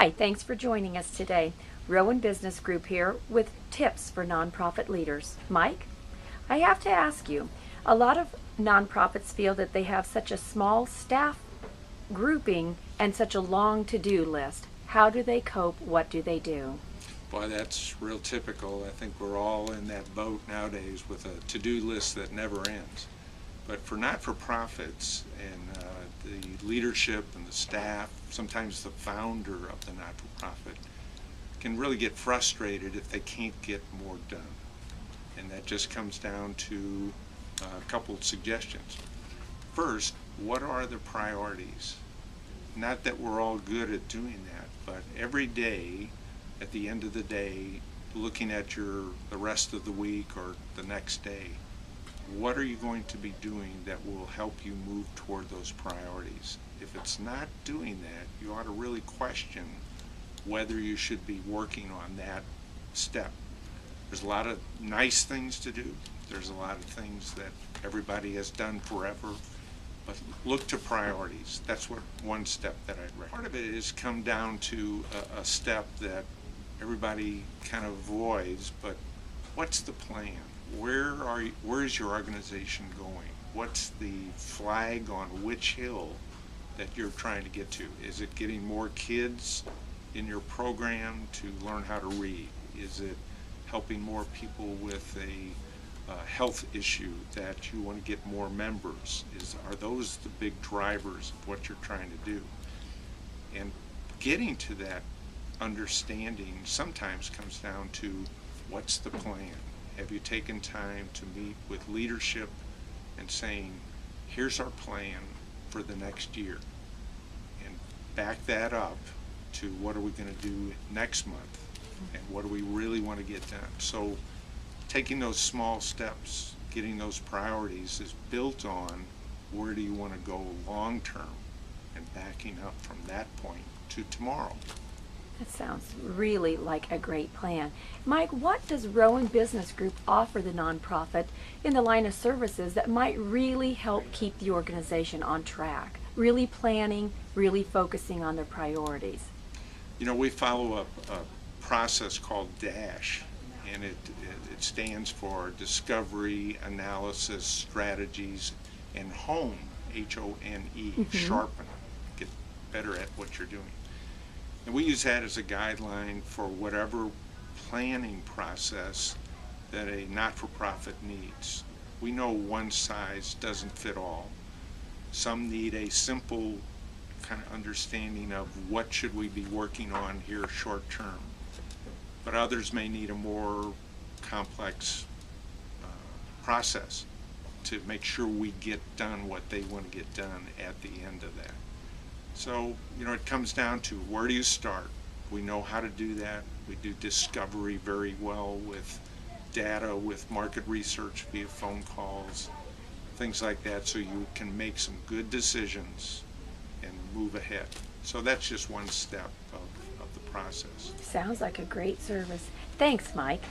Hi, thanks for joining us today. Rowan Business Group here with tips for nonprofit leaders. Mike, I have to ask you, a lot of nonprofits feel that they have such a small staff grouping and such a long to-do list. How do they cope? What do they do? Boy, that's real typical. I think we're all in that boat nowadays with a to-do list that never ends. But for not-for-profits and the leadership and the staff, sometimes the founder of the not-for-profit, can really get frustrated if they can't get more done. And that just comes down to a couple of suggestions. First, what are the priorities? Not that we're all good at doing that, but every day, at the end of the day, looking at the rest of the week or the next day, what are you going to be doing that will help you move toward those priorities? If it's not doing that, you ought to really question whether you should be working on that step. There's a lot of nice things to do. There's a lot of things that everybody has done forever. But look to priorities. That's what one step that I'd recommend. Part of it is come down to a step that everybody kind of avoids, but what's the plan? Where is your organization going? What's the flag on which hill that you're trying to get to? Is it getting more kids in your program to learn how to read? Is it helping more people with a health issue that you want to get more members? Are those the big drivers of what you're trying to do? And getting to that understanding sometimes comes down to what's the plan? Have you taken time to meet with leadership and saying, here's our plan for the next year, and back that up to what are we going to do next month and what do we really want to get done? So taking those small steps, getting those priorities is built on where do you want to go long term and backing up from that point to tomorrow. That sounds really like a great plan. Mike, what does Rowan Business Group offer the nonprofit in the line of services that might really help keep the organization on track? Really planning, really focusing on their priorities. You know, we follow a process called DASH, and it stands for Discovery, Analysis, Strategies, and Hone, H-O-N-E, sharpen, get better at what you're doing. And we use that as a guideline for whatever planning process that a not-for-profit needs. We know one size doesn't fit all. Some need a simple kind of understanding of what should we be working on here short term. But others may need a more complex process to make sure we get done what they want to get done at the end of that. So, you know, it comes down to where do you start? We know how to do that. We do discovery very well with data, with market research via phone calls, things like that, so you can make some good decisions and move ahead. So that's just one step of the process. Sounds like a great service. Thanks, Mike.